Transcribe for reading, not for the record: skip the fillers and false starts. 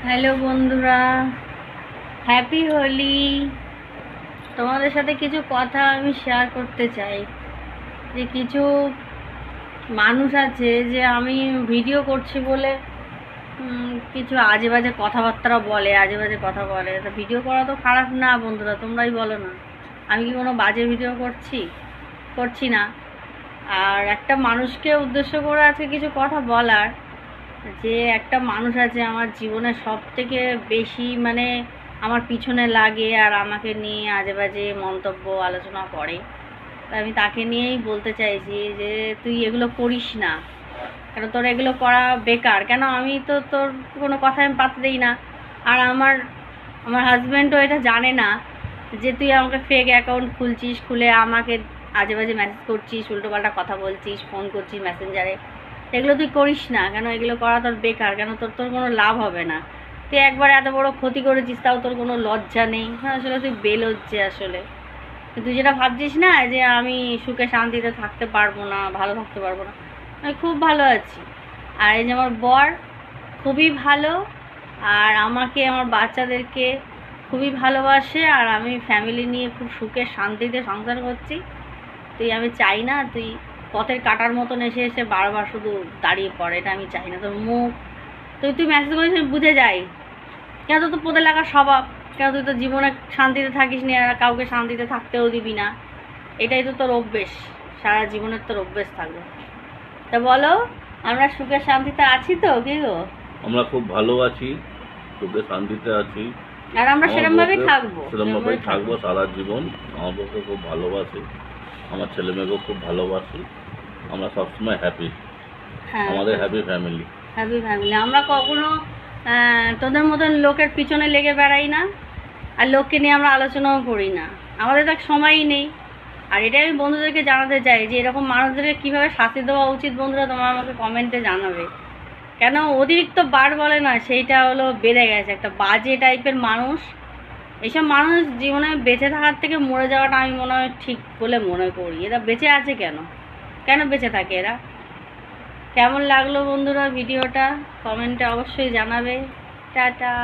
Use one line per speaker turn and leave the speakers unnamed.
Hello বন্ধুরা, happy Holi. তোমাদের সাথে কিছু কথা আমি শেয়ার করতে চাই। যে কিছু মানুষ আছে যে আমি ভিডিও করছি বলে কিছু আজে বাজে কথাবার্তা বলে, আজে বাজে কথা বলে। তা ভিডিও করা তো খারাপ না বন্ধুরা, তোমরাই বলো না। আমি কি কোনো বাজে ভিডিও করছি না। আর একটা মানুষকে উদ্দেশ্য করে আছে কিছু কথা বলার, যে একটা মানুষ আছে আমার জীবনে সব থেকে বেশি আমার পিছনে লাগে আর আমাকে নিয়ে আজে বাজে মন্তব্য আলোচনা করে। তা আমি তাকে নিয়েই বলতে চাইছি যে তুই এগুলো করিস না, কেন তোর এগুলো করা বেকার। কেন আমি তো তোর কোনো কথায় আমি পাত্তা দিই না। আর আমার আমার হাজব্যান্ডও এটা জানে না যে তুই আমাকে ফেক অ্যাকাউন্ট খুলছিস, খুলে আমাকে আজে বাজে মেসেজ করছিস, উল্টোপাল্টা কথা বলছিস, ফোন করছিস মেসেঞ্জারে। এগুলো তুই করিস না, কেন এগুলো করা তোর বেকার। কেন তোর তোর কোনো লাভ হবে না। তুই একবার এত বড় ক্ষতি করেছিস, তাও তোর কোনো লজ্জা নেই। হ্যাঁ, আসলে তুই বেলজ্জে আসলে। তুই যেটা ভাবছিস না যে আমি সুখে শান্তিতে থাকতে পারবো না, ভালো থাকতে পারবো না, আমি খুব ভালো আছি। আর এই যে আমার বর খুবই ভালো, আর আমাকে আমার বাচ্চাদেরকে খুবই ভালোবাসে, আর আমি ফ্যামিলি নিয়ে খুব সুখে শান্তিতে সংসার করছি। আমি চাই না তুই পথের কাটার মতন এসে এসে বারবার শুধু দাঁড়িয়ে পড়ে। এটা আমি চাই না। তোর মুখ তুই মেসেজ করিস, আমি বুঝে যাই। কেন তো পদে লাগার স্বভাব। কেন তুই তো জীবনে শান্তিতে থাকিস নি, আর কাউকে শান্তিতে থাকতেও দিবি না। এটাই তো তোর অভ্যেস, সারা জীবনের তোর অভ্যেস থাকবে। তা বলো, আমরা সুখে শান্তিতে আছি তো? কি গো?
আমরা খুব ভালো আছি, সুখে শান্তিতে আছি।
আর আমরা সেরকম ভাবেই
থাকবো সারা জীবন। আমার বউকে খুব ভালোবাসি, আমার ছেলে মেয়েকেও খুব ভালোবাসি। আমরা সবসময় হ্যাপি।
হ্যাঁ,
আমাদের হ্যাপি ফ্যামিলি।
Happy family. আমরা কখনো তোদের মতন লোকের পিছনে লেগে বেড়াই না, আর লোককে নিয়ে আমরা আলোচনাও করি না। আমাদের তো সময়ই নেই। আর এটাই আমি বন্ধুদেরকে জানাতে চাই যে এরকম মানুষদেরকে কীভাবে শাস্তি দেওয়া উচিত। বন্ধুরা, তোমরা আমাকে কমেন্টে জানাবে। কেন অতিরিক্ত বার বলে না, সেইটা হলো বেড়ে গেছে। একটা বাজে টাইপের মানুষ। এইসব মানুষ জীবনে বেঁচে থাকার থেকে মরে যাওয়াটা আমি মনে হয় ঠিক বলে মনে করি। এরা বেঁচে আছে কেন? কেন বেঁচে থাকে এরা? কেমন লাগলো বন্ধুরা ভিডিওটা? কমেন্টে অবশ্যই জানাবে। টাটা।